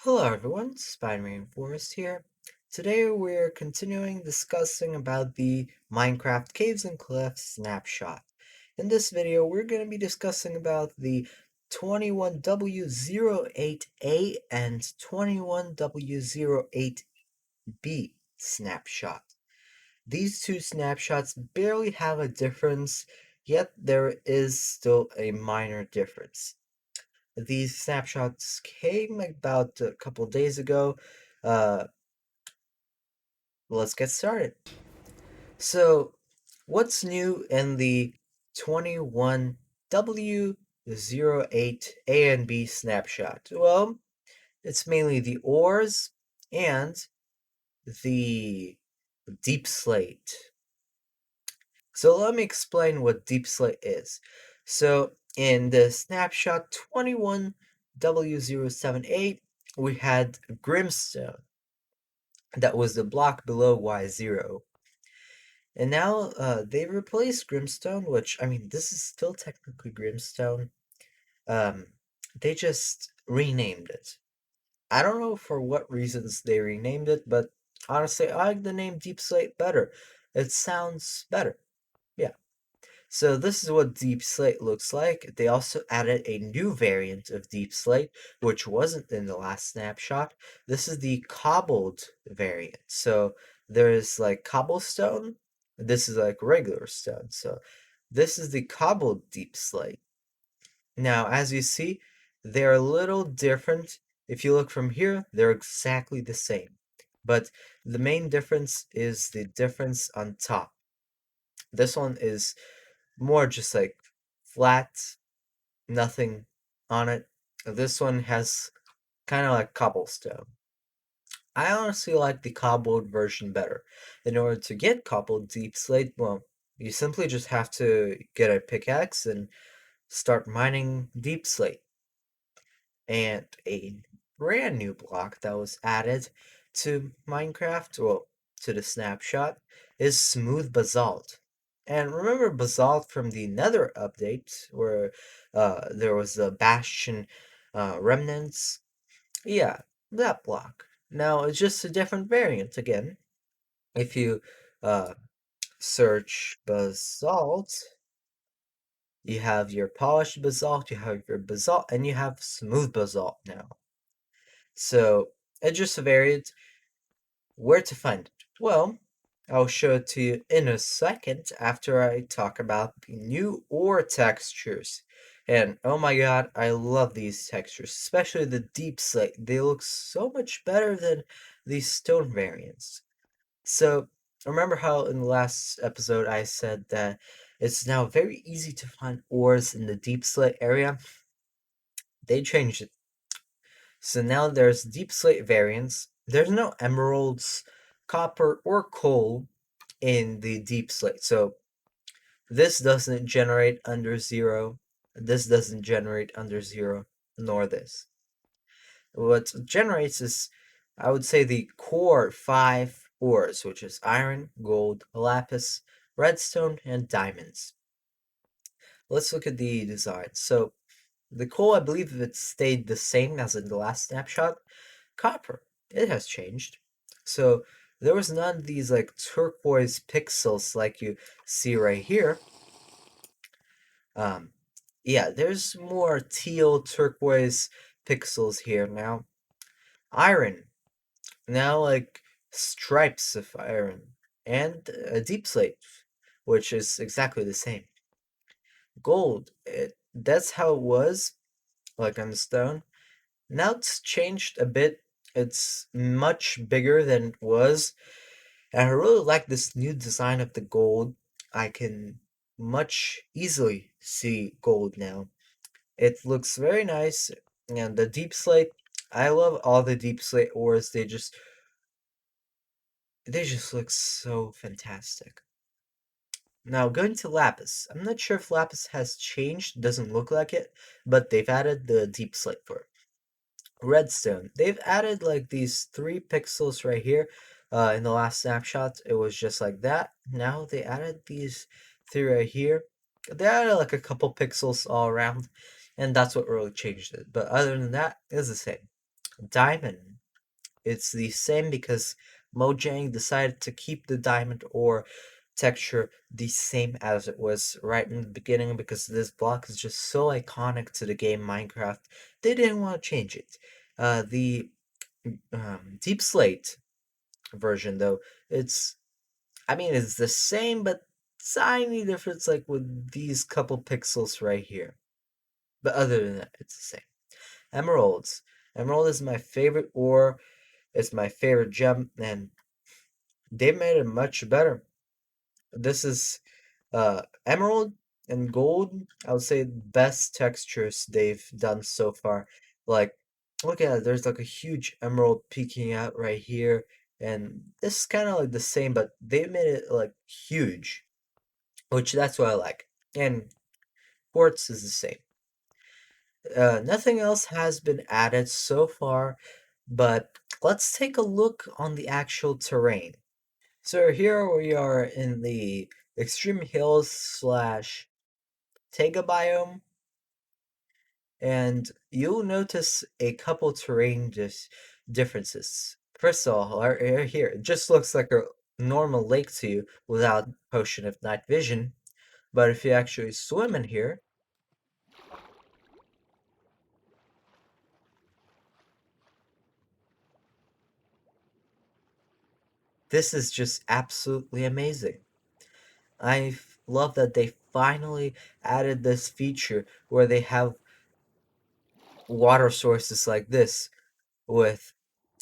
Hello everyone, Spiny Rainforest here. Today we're continuing discussing about the Minecraft Caves and Cliffs snapshot. In this video, we're going to be discussing about the 21w08a and 21w08b snapshot. These two snapshots barely have a difference, yet there is still a minor difference. These snapshots came about a couple days ago. Uh, let's get started. So, what's new in the 21w08a and b snapshot? Well, it's mainly the ores and the deep slate. So let me explain what deep slate is. So in the snapshot 21w078, we had Grimstone. That was the block below Y0. And now they replaced Grimstone, which, I mean, this is still technically Grimstone. Um, they just renamed it. I don't know for what reasons they renamed it, but honestly, I like the name Deep Slate better. It sounds better. Yeah. So this is what Deep Slate looks like. They also added a new variant of Deep Slate, which wasn't in the last snapshot. This is the cobbled variant. So there's like cobblestone. This is like regular stone. So this is the cobbled Deep Slate. Now, as you see, they're a little different. If you look from here, they're exactly the same. But the main difference is the difference on top. This one is more just like flat, nothing on it. This one has kind of like cobblestone. I honestly like the cobbled version better. In order to get cobbled deep slate, well, you simply just have to get a pickaxe and start mining deep slate. And a brand new block that was added to Minecraft, well, to the snapshot, is smooth basalt. And remember basalt from the Nether update, where there was the bastion remnants? Yeah, that block. Now it's just a different variant again. If you uh, search basalt, you have your polished basalt, you have your basalt, and you have smooth basalt now. So it just varied. Where to find it? Well, I'll show it to you in a second after I talk about the new ore textures. And oh my god, I love these textures, especially the deep slate. They look so much better than the stone variants. So, remember how in the last episode I said that it's now very easy to find ores in the deep slate area? They changed it. So now there's deep slate variants. There's no emeralds, copper, or coal in the deep slate. So this doesn't generate under 0. This doesn't generate under 0, nor this. What generates is, I would say, the core 5 ores, which is iron, gold, lapis, redstone, and diamonds. Let's look at the design. So the coal, I believe it stayed the same as in the last snapshot. Copper, it has changed. So there was none of these like turquoise pixels like you see right here. Um, yeah, there's more teal turquoise pixels here now. Iron, now like stripes of iron. And a deep slate, which is exactly the same. Gold, that's how it was, like on the stone. Now it's changed a bit. It's much bigger than it was. And I really like this new design of the gold. I can much easily see gold now. It looks very nice. And the deep slate, I love all the deep slate ores. They just look so fantastic. Now going to lapis. I'm not sure if lapis has changed. Doesn't look like it, but they've added the deep slate for it. Redstone. They've added like these 3 pixels right here. In the last snapshot, it was just like that. Now they added these 3 right here. They added like a couple pixels all around, and that's what really changed it. But other than that, it's the same. Diamond, it's the same because Mojang decided to keep the diamond ore texture the same as it was right in the beginning because this block is just so iconic to the game Minecraft. They didn't want to change it. The Deep Slate version, though, it's I mean it's the same but tiny difference, like with these couple pixels right here. But other than that, it's the same. Emeralds. Emerald is my favorite ore. It's my favorite gem, and they made it much better. This is emerald and gold. I would say best textures they've done so far. Like, look at it. There's like a huge emerald peeking out right here, and this is kind of like the same, but they made it like huge, which that's what I like. And quartz is the same. Nothing else has been added so far, but let's take a look on the actual terrain. So here we are in the extreme hills slash taiga biome, and you'll notice a couple terrain differences. First of all, right here, it just looks like a normal lake to you without potion of night vision, but if you actually swim in here, this is just absolutely amazing. Love that they finally added this feature where they have water sources like this with,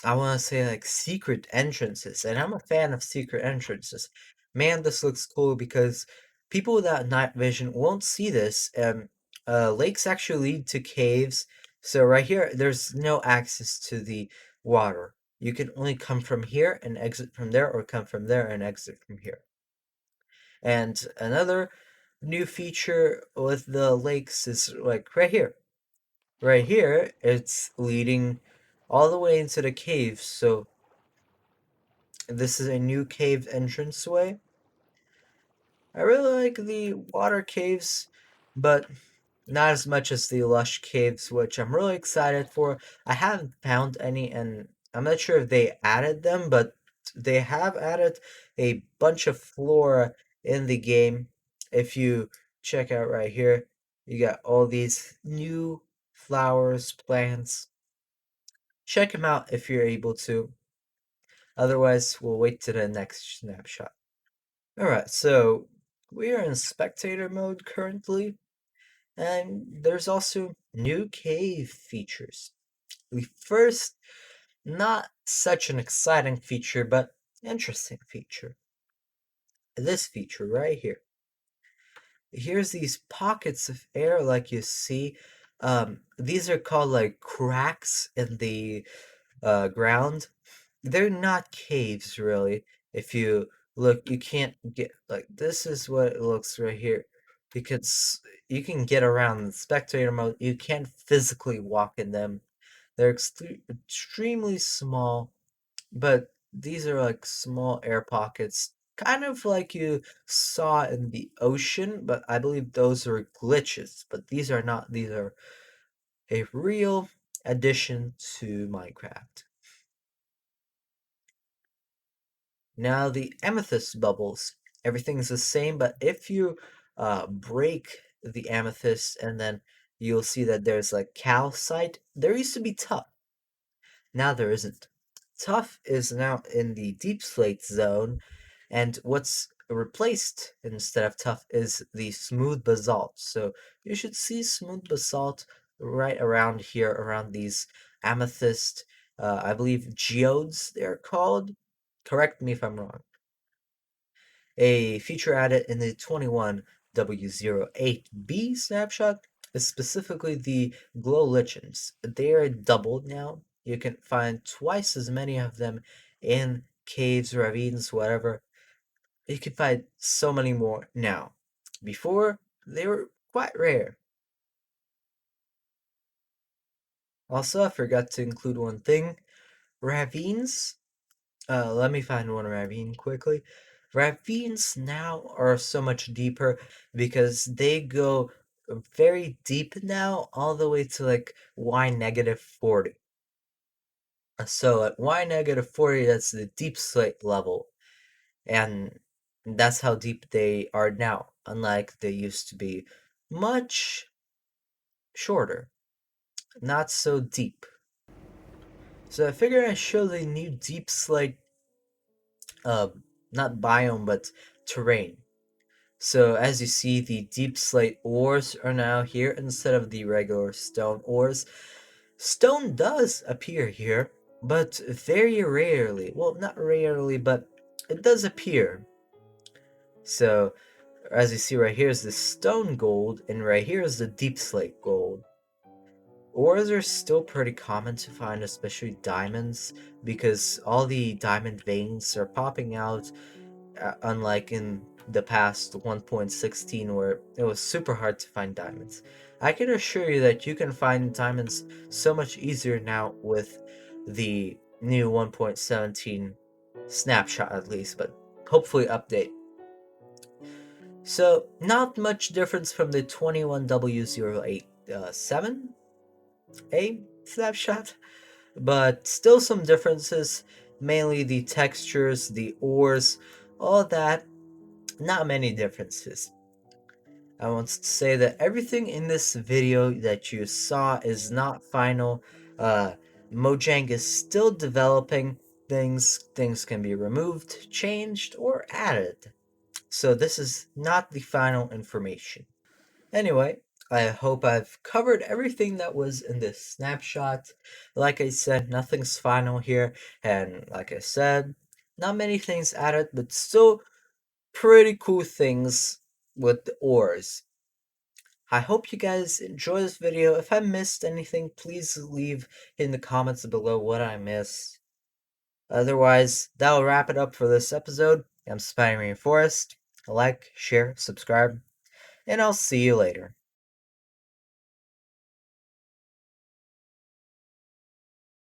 I want to say, like secret entrances, and I'm a fan of secret entrances. Man, this looks cool because people without night vision won't see this. Lakes actually lead to caves, so right here, there's no access to the water. You can only come from here and exit from there, or come from there and exit from here. And another new feature with the lakes is like right here. Right here, it's leading all the way into the cave. So this is a new cave entranceway. I really like the water caves, but not as much as the lush caves, which I'm really excited for. I haven't found any, and I'm not sure if they added them, but they have added a bunch of flora in the game. If you check out right here, you got all these new flowers, plants. Check them out if you're able to. Otherwise, we'll wait to the next snapshot. Alright, so we are in spectator mode currently, and there's also new cave features. The first, not such an exciting feature, but interesting feature. This feature right here. Here's these pockets of air like you see. These are called like cracks in the ground. They're not caves really. If you look, you can't get like this is what it looks right here. Because you can get around the spectator mode, you can't physically walk in them. They're extremely small, but these are like small air pockets, kind of like you saw in the ocean, but I believe those are glitches. But these are not, these are a real addition to Minecraft. Now the amethyst bubbles, everything's the same, but if you break the amethyst and then you'll see that there's like calcite. There used to be tough. Now there isn't. Tough is now in the deep slate zone, and what's replaced instead of tough is the smooth basalt. So you should see smooth basalt right around here, around these amethyst, I believe geodes they're called. Correct me if I'm wrong. A feature added in the 21w08b snapshot is specifically the glow lichens. They are doubled now. You can find twice as many of them in caves, ravines, whatever. You can find so many more now. Before, they were quite rare. Also, I forgot to include one thing. Ravines, let me find one ravine quickly. Ravines now are so much deeper because they go very deep now, all the way to like y negative 40. So at y negative 40, that's the deep slate level, and that's how deep they are now, unlike they used to be much shorter, not so deep. So I figured I'd show the new deep slate, uh, not biome, but terrain. So as you see, the deep slate ores are now here instead of the regular stone ores. Stone does appear here, but very rarely. Well, not rarely, but it does appear. So as you see right here is the stone gold, and right here is the deep slate gold. Ores are still pretty common to find, especially diamonds, because all the diamond veins are popping out, unlike in the past 1.16 where it was super hard to find diamonds. I can assure you that you can find diamonds so much easier now with the new 1.17 snapshot, at least, but hopefully update. So, not much difference from the 21w08a snapshot, but still some differences, mainly the textures, the ores, all that. Not many differences. I want to say that everything in this video that you saw is not final. Mojang is still developing things. Things can be removed, changed, or added. So this is not the final information. Anyway, I hope I've covered everything that was in this snapshot. Like I said, nothing's final here, and like I said, not many things added, but still pretty cool things with the ores. I hope you guys enjoy this video. If I missed anything, please leave in the comments below what I missed. Otherwise, that'll wrap it up for this episode. I'm Spiny Rainforest. Like, share, subscribe, and I'll see you later.